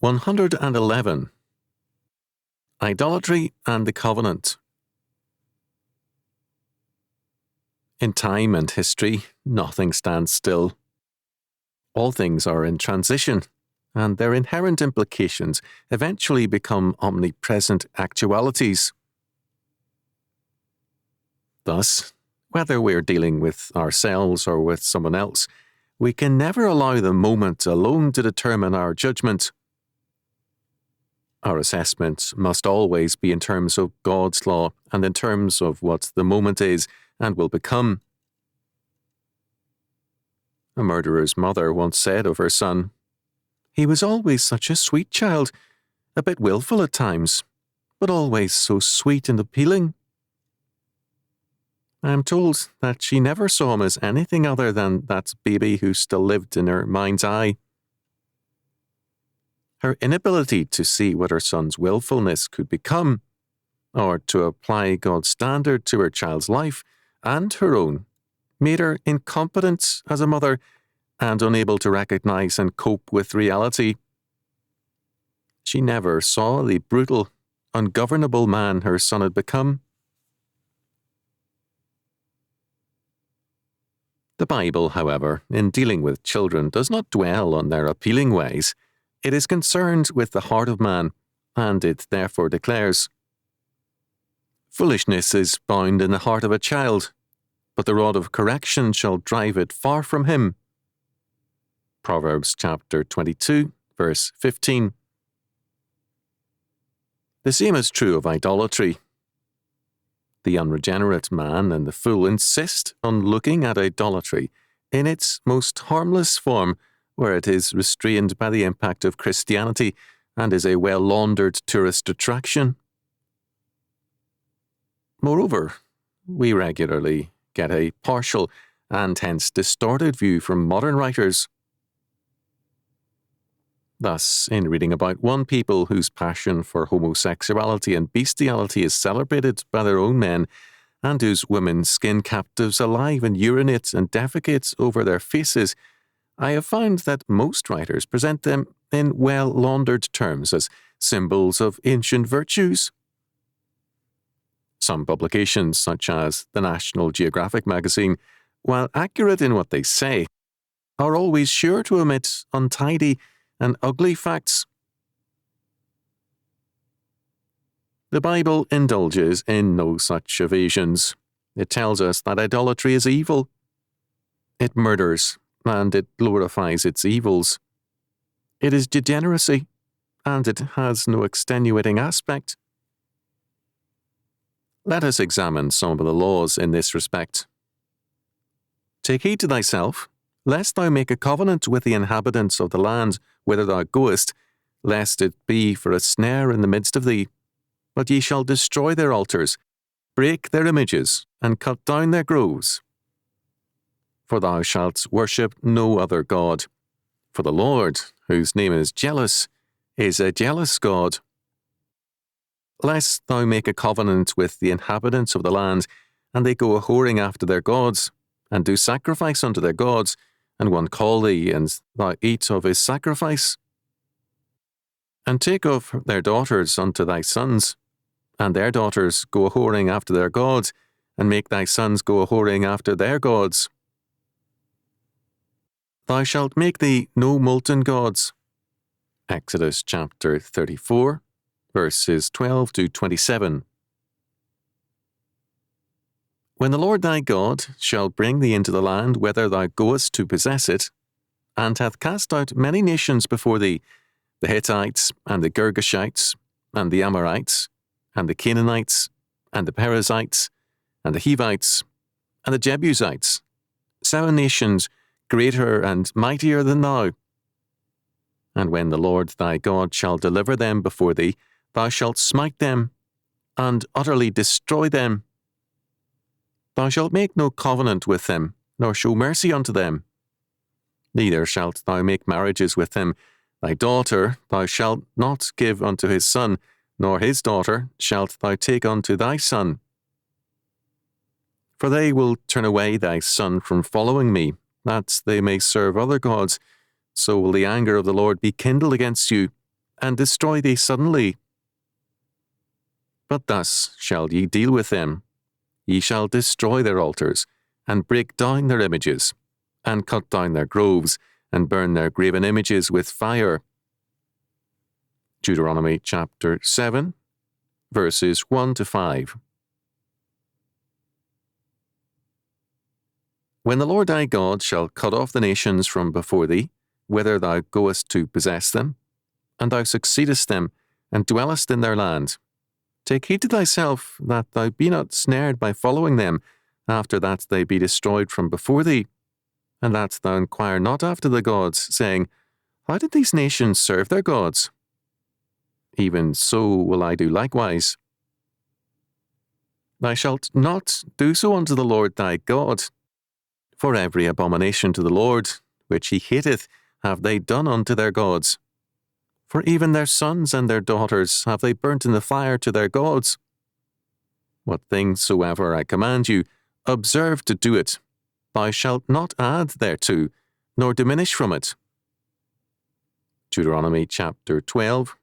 111. Idolatry and the Covenant. In time and history, nothing stands still. All things are in transition, and their inherent implications eventually become omnipresent actualities. Thus, whether we're dealing with ourselves or with someone else, we can never allow the moment alone to determine our judgment. Our assessment must always be in terms of God's law and in terms of what the moment is and will become. A murderer's mother once said of her son, "He was always such a sweet child, a bit willful at times, but always so sweet and appealing." I am told that she never saw him as anything other than that baby who still lived in her mind's eye. Her inability to see what her son's willfulness could become, or to apply God's standard to her child's life and her own, made her incompetent as a mother and unable to recognize and cope with reality. She never saw the brutal, ungovernable man her son had become. The Bible, however, in dealing with children, does not dwell on their appealing ways. It is concerned with the heart of man, and it therefore declares, "Foolishness is bound in the heart of a child, but the rod of correction shall drive it far from him." Proverbs chapter 22, verse 15. The same is true of idolatry. The unregenerate man and the fool insist on looking at idolatry in its most harmless form, where it is restrained by the impact of Christianity and is a well-laundered tourist attraction. Moreover, we regularly get a partial and hence distorted view from modern writers. Thus, in reading about one people whose passion for homosexuality and bestiality is celebrated by their own men, and whose women skin captives alive and urinate and defecate over their faces, I have found that most writers present them in well-laundered terms as symbols of ancient virtues. Some publications, such as the National Geographic magazine, while accurate in what they say, are always sure to omit untidy and ugly facts. The Bible indulges in no such evasions. It tells us that idolatry is evil. It murders, and it glorifies its evils. It is degeneracy, and it has no extenuating aspect. Let us examine some of the laws in this respect. "Take heed to thyself, lest thou make a covenant with the inhabitants of the land whither thou goest, lest it be for a snare in the midst of thee. But ye shall destroy their altars, break their images, and cut down their groves. For thou shalt worship no other God. For the Lord, whose name is jealous, is a jealous God. Lest thou make a covenant with the inhabitants of the land, and they go a-whoring after their gods, and do sacrifice unto their gods, and one call thee, and thou eat of his sacrifice. And take of their daughters unto thy sons, and their daughters go a-whoring after their gods, and make thy sons go a-whoring after their gods. Thou shalt make thee no molten gods." Exodus chapter 34, verses 12 to 27. "When the Lord thy God shall bring thee into the land whither thou goest to possess it, and hath cast out many nations before thee, the Hittites, and the Girgashites, and the Amorites, and the Canaanites, and the Perizzites, and the Hivites, and the Jebusites, 7 nations greater and mightier than thou. And when the Lord thy God shall deliver them before thee, thou shalt smite them, and utterly destroy them. Thou shalt make no covenant with them, nor show mercy unto them. Neither shalt thou make marriages with them. Thy daughter thou shalt not give unto his son, nor his daughter shalt thou take unto thy son. For they will turn away thy son from following me, that they may serve other gods. So will the anger of the Lord be kindled against you, and destroy thee suddenly. But thus shall ye deal with them. Ye shall destroy their altars, and break down their images, and cut down their groves, and burn their graven images with fire. Deuteronomy chapter 7, verses 1 to 5. When the Lord thy God shall cut off the nations from before thee, whither thou goest to possess them, and thou succeedest them, and dwellest in their land, take heed to thyself that thou be not snared by following them, after that they be destroyed from before thee, and that thou inquire not after the gods, saying, How did these nations serve their gods? Even so will I do likewise. Thou shalt not do so unto the Lord thy God, for every abomination to the Lord, which he hateth, have they done unto their gods. For even their sons and their daughters have they burnt in the fire to their gods. What things soever I command you, observe to do it. Thou shalt not add thereto, nor diminish from it. Deuteronomy chapter 12,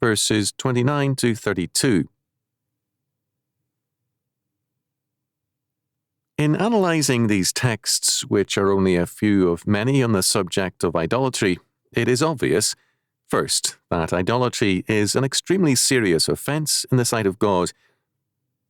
verses 29 to 32. In analysing these texts, which are only a few of many on the subject of idolatry, it is obvious, first, that idolatry is an extremely serious offence in the sight of God.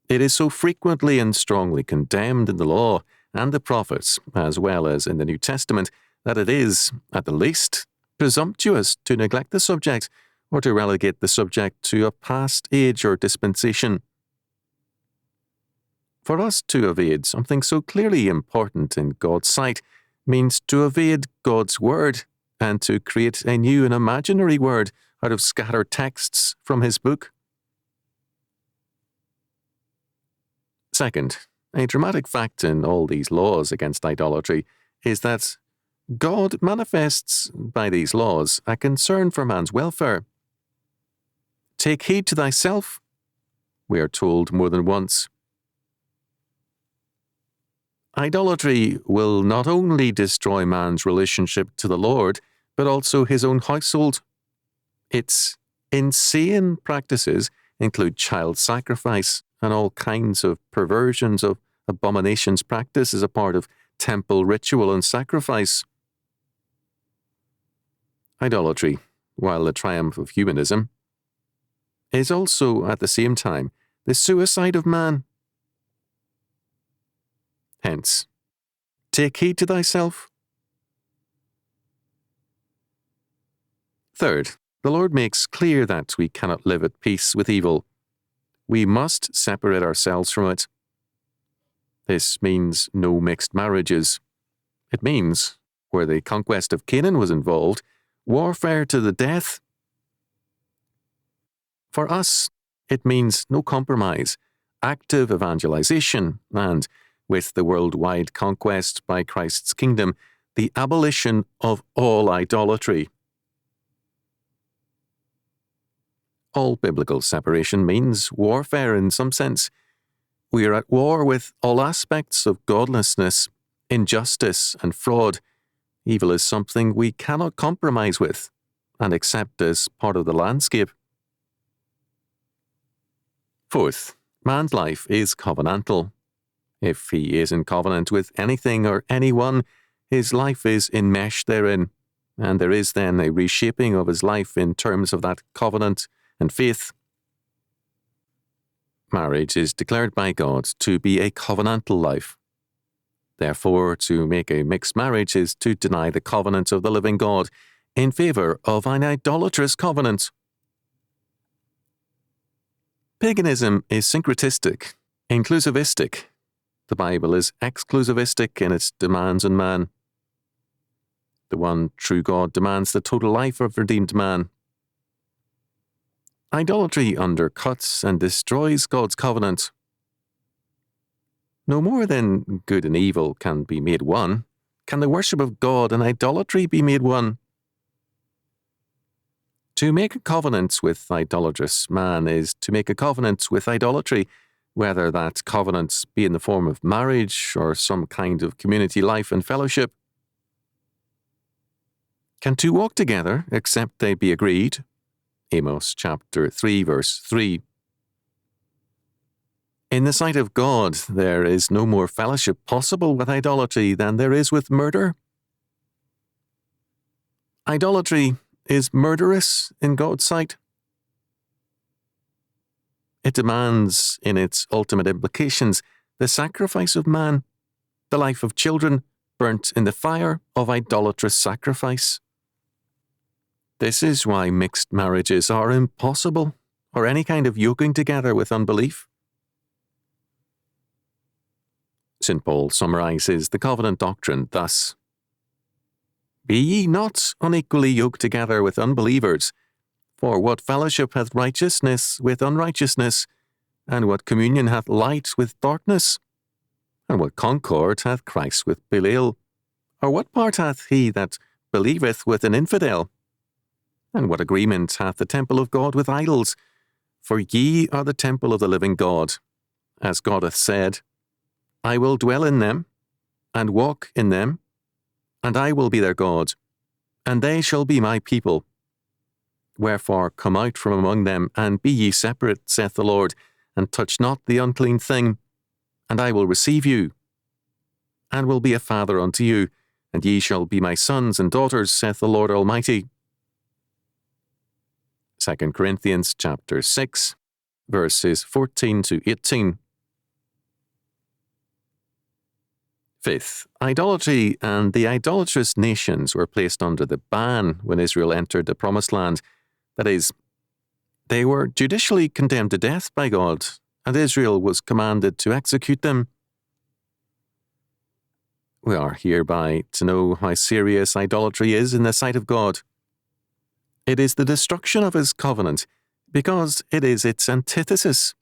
It is so frequently and strongly condemned in the law and the prophets, as well as in the New Testament, that it is, at the least, presumptuous to neglect the subject, or to relegate the subject to a past age or dispensation. For us to evade something so clearly important in God's sight means to evade God's word, and to create a new and imaginary word out of scattered texts from his book. Second, a dramatic fact in all these laws against idolatry is that God manifests by these laws a concern for man's welfare. Take heed to thyself, we are told more than once. Idolatry will not only destroy man's relationship to the Lord, but also his own household. Its insane practices include child sacrifice and all kinds of perversions of abominations practiced as a part of temple ritual and sacrifice. Idolatry, while the triumph of humanism, is also at the same time the suicide of man. Hence, take heed to thyself. Third, the Lord makes clear that we cannot live at peace with evil. We must separate ourselves from it. This means no mixed marriages. It means, where the conquest of Canaan was involved, warfare to the death. For us, it means no compromise, active evangelization, and, with the worldwide conquest by Christ's kingdom, the abolition of all idolatry. All biblical separation means warfare in some sense. We are at war with all aspects of godlessness, injustice, and fraud. Evil is something we cannot compromise with and accept as part of the landscape. Fourth, man's life is covenantal. If he is in covenant with anything or anyone, his life is enmeshed therein, and there is then a reshaping of his life in terms of that covenant and faith. Marriage is declared by God to be a covenantal life. Therefore, to make a mixed marriage is to deny the covenant of the living God in favour of an idolatrous covenant. Paganism is syncretistic, inclusivistic. The Bible is exclusivistic in its demands on man. The one true God demands the total life of redeemed man. Idolatry undercuts and destroys God's covenant. No more than good and evil can be made one, can the worship of God and idolatry be made one. To make a covenant with idolatrous man is to make a covenant with idolatry, whether that covenant be in the form of marriage or some kind of community life and fellowship. Can two walk together except they be agreed? Amos chapter 3, verse 3. In the sight of God, there is no more fellowship possible with idolatry than there is with murder. Idolatry is murderous in God's sight. It demands, in its ultimate implications, the sacrifice of man, the life of children, burnt in the fire of idolatrous sacrifice. This is why mixed marriages are impossible, or any kind of yoking together with unbelief. St. Paul summarizes the covenant doctrine thus: Be ye not unequally yoked together with unbelievers, for what fellowship hath righteousness with unrighteousness, and what communion hath light with darkness? And what concord hath Christ with Belial? Or what part hath he that believeth with an infidel? And what agreement hath the temple of God with idols? For ye are the temple of the living God. As God hath said, I will dwell in them, and walk in them, and I will be their God, and they shall be my people. Wherefore come out from among them, and be ye separate, saith the Lord, and touch not the unclean thing, and I will receive you, and will be a father unto you, and ye shall be my sons and daughters, saith the Lord Almighty. 2 Corinthians chapter 6, verses 14 to 18. Fifth, idolatry and the idolatrous nations were placed under the ban when Israel entered the Promised Land. That is, they were judicially condemned to death by God, and Israel was commanded to execute them. We are hereby to know how serious idolatry is in the sight of God. It is the destruction of his covenant, because it is its antithesis.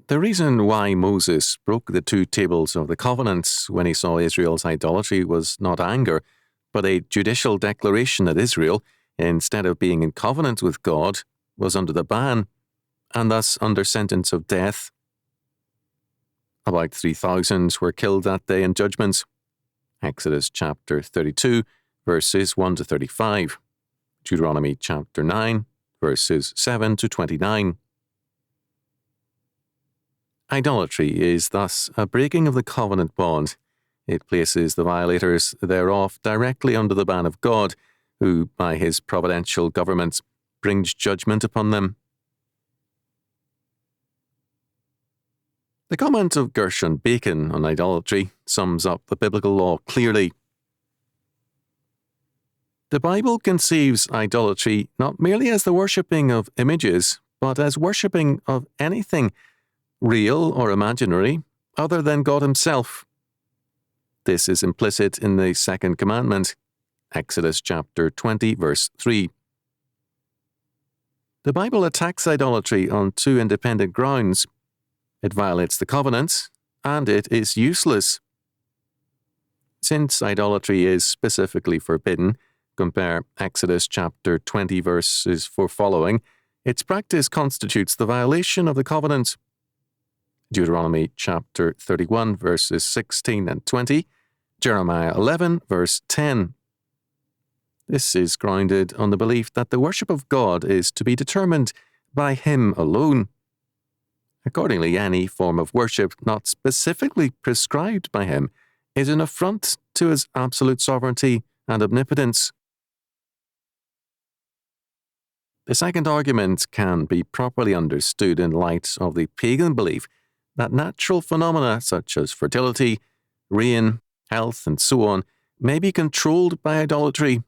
The reason why Moses broke the 2 tables of the covenant when he saw Israel's idolatry was not anger, but a judicial declaration that Israel, instead of being in covenant with God, was under the ban, and thus under sentence of death. About 3,000 were killed that day in judgment. Exodus chapter 32, verses 1 to 35. Deuteronomy chapter 9, verses 7 to 29. Idolatry is thus a breaking of the covenant bond. It places the violators thereof directly under the ban of God, who, by his providential government, brings judgment upon them. The comment of Gershon Bacon on idolatry sums up the biblical law clearly. The Bible conceives idolatry not merely as the worshipping of images, but as worshipping of anything, real or imaginary, other than God himself. This is implicit in the second commandment, Exodus chapter 20, verse 3. The Bible attacks idolatry on 2 independent grounds. It violates the covenant, and it is useless. Since idolatry is specifically forbidden, compare Exodus chapter 20, verses 4 following, its practice constitutes the violation of the covenant. Deuteronomy chapter 31, verses 16 and 20, Jeremiah 11, verse 10. This is grounded on the belief that the worship of God is to be determined by him alone. Accordingly, any form of worship not specifically prescribed by him is an affront to his absolute sovereignty and omnipotence. The second argument can be properly understood in light of the pagan belief that natural phenomena such as fertility, rain, health, and so on may be controlled by idolatry.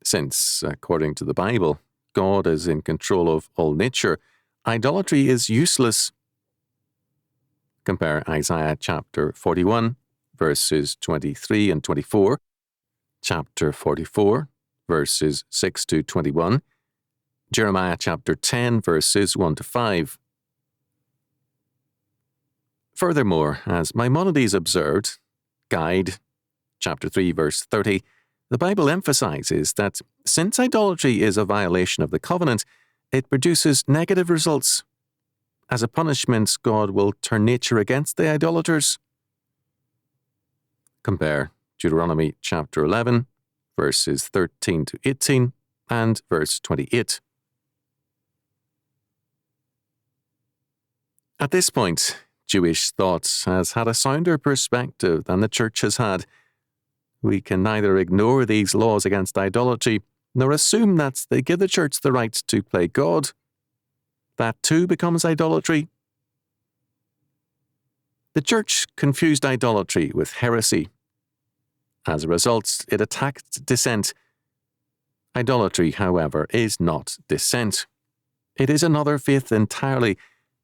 Since, according to the Bible, God is in control of all nature, idolatry is useless. Compare Isaiah chapter 41, verses 23 and 24, chapter 44, verses 6 to 21, Jeremiah chapter 10, verses 1 to 5. Furthermore, as Maimonides observed, Guide, chapter 3, verse 30, the Bible emphasizes that since idolatry is a violation of the covenant, it produces negative results. As a punishment, God will turn nature against the idolaters. Compare Deuteronomy chapter 11, verses 13 to 18, and verse 28. At this point, Jewish thought has had a sounder perspective than the Church has had. We can neither ignore these laws against idolatry, nor assume that they give the Church the right to play God. That too becomes idolatry. The Church confused idolatry with heresy. As a result, it attacked dissent. Idolatry, however, is not dissent. It is another faith entirely.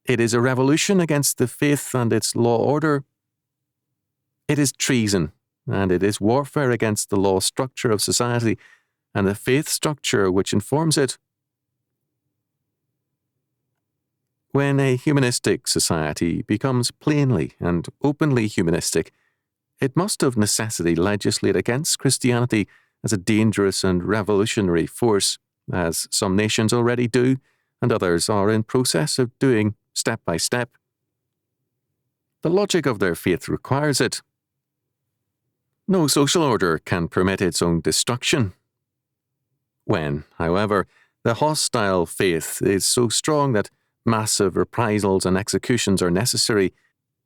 It is a revolution against the faith and its law order. It is treason, and it is warfare against the law structure of society and the faith structure which informs it. When a humanistic society becomes plainly and openly humanistic, it must of necessity legislate against Christianity as a dangerous and revolutionary force, as some nations already do, and others are in process of doing step by step. The logic of their faith requires it. No social order can permit its own destruction. When, however, the hostile faith is so strong that massive reprisals and executions are necessary,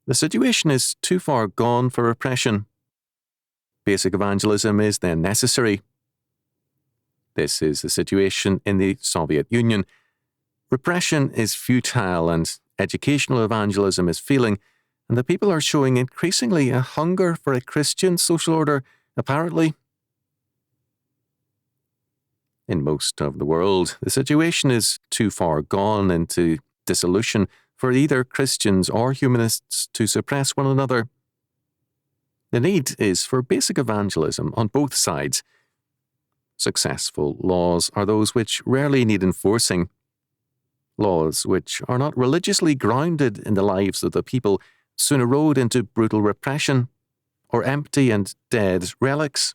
the situation is too far gone for repression. Basic evangelism is then necessary. This is the situation in the Soviet Union. Repression is futile and educational evangelism is failing, and the people are showing increasingly a hunger for a Christian social order, apparently. In most of the world, the situation is too far gone into dissolution for either Christians or humanists to suppress one another. The need is for basic evangelism on both sides. Successful laws are those which rarely need enforcing. Laws which are not religiously grounded in the lives of the people soon erode into brutal repression or empty and dead relics.